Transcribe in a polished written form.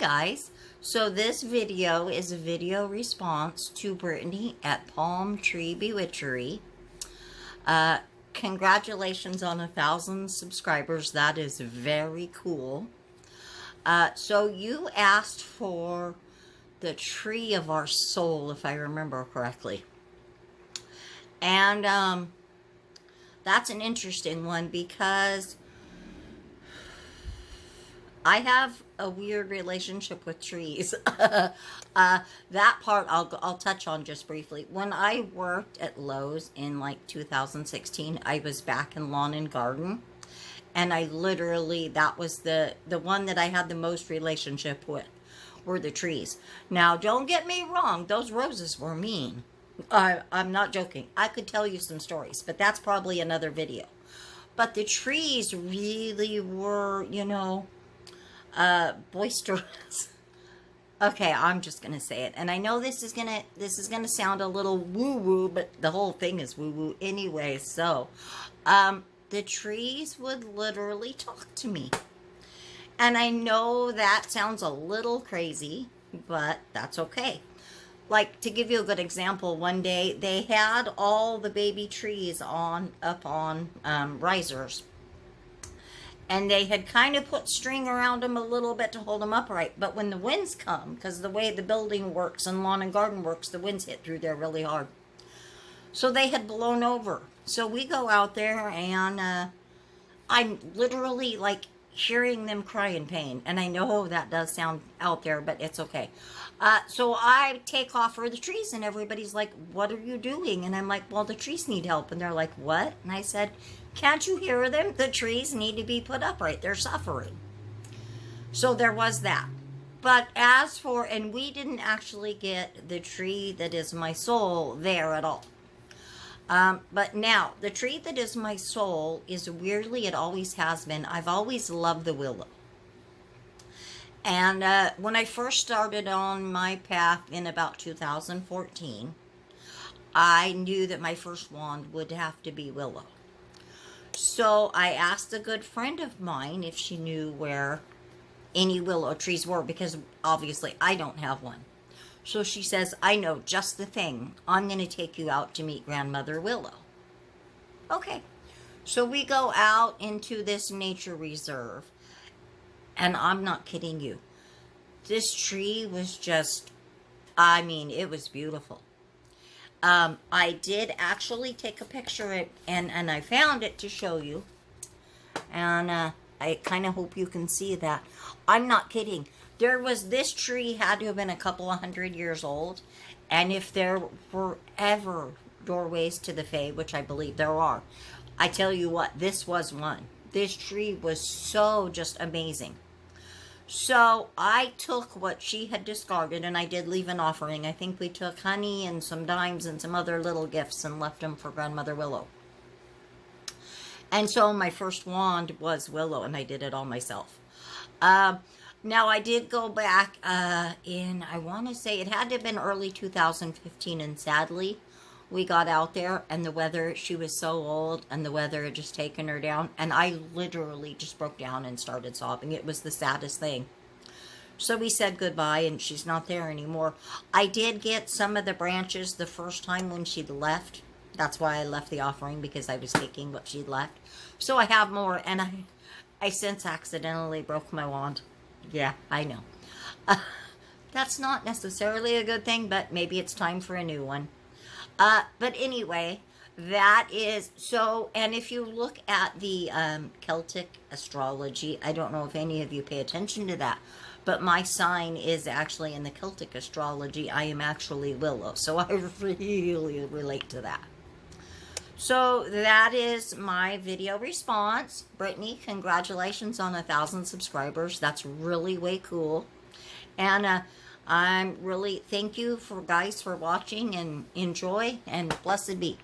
guys, so this video is a video response to Brittany at Palm Tree Bewitchery. Congratulations on 1,000 subscribers. That is very cool. So you asked for the tree of our soul, if I remember correctly. And that's an interesting one because I have a weird relationship with trees. That part I'll touch on just briefly. When I worked at Lowe's in like 2016, I was back in lawn and garden. And I literally, that was the one that I had the most relationship with, were the trees. Now, don't get me wrong, those roses were mean. I'm not joking. I could tell you some stories, but that's probably another video. But the trees really were, you know, boisterous. Okay, I'm just gonna say it, and I know this is gonna sound a little woo-woo, but the whole thing is woo-woo anyway. So, the trees would literally talk to me, and I know that sounds a little crazy, but that's okay. Like, to give you a good example, one day they had all the baby trees up on risers. And they had kind of put string around them a little bit to hold them upright. But when the winds come, because the way the building works and lawn and garden works, the winds hit through there really hard. So they had blown over. So we go out there and I'm literally like hearing them cry in pain. And I know that does sound out there, but it's okay. So I take off for the trees and everybody's like, what are you doing? And I'm like, well, the trees need help. And they're like, what? And I said, can't you hear them? The trees need to be put upright. They're suffering. So there was that. But as for, and we didn't actually get the tree that is my soul there at all. But now, the tree that is my soul is weirdly, it always has been. I've always loved the willow. And when I first started on my path in about 2014, I knew that my first wand would have to be willow. So I asked a good friend of mine if she knew where any willow trees were, because obviously I don't have one. So she says, I know just the thing. I'm going to take you out to meet Grandmother Willow. Okay. So we go out into this nature reserve. And I'm not kidding you. This tree was just, I mean, it was beautiful. I did actually take a picture of it, and I found it to show you. And I kind of hope you can see that. I'm not kidding. This tree had to have been a couple of 100 years old. And if there were ever doorways to the Fae, which I believe there are, I tell you what, this was one. This tree was so just amazing. So I took what she had discarded, and I did leave an offering. I think we took honey and some dimes and some other little gifts and left them for Grandmother Willow. And so my first wand was willow, and I did it all myself. Now I did go back in, I want to say it had to have been early 2015, and sadly, we got out there and the weather, she was so old and the weather had just taken her down. And I literally just broke down and started sobbing. It was the saddest thing. So we said goodbye and she's not there anymore. I did get some of the branches the first time when she'd left. That's why I left the offering, because I was taking what she'd left. So I have more, and I since accidentally broke my wand. Yeah, I know. That's not necessarily a good thing, but maybe it's time for a new one. But anyway, that is, so, and if you look at the Celtic astrology, I don't know if any of you pay attention to that, but my sign is actually in the Celtic astrology. I am actually willow, so I really relate to that. So that is my video response. Brittany, congratulations on 1,000 subscribers. That's really way cool. And I'm really, thank you for guys for watching, and enjoy, and blessed be.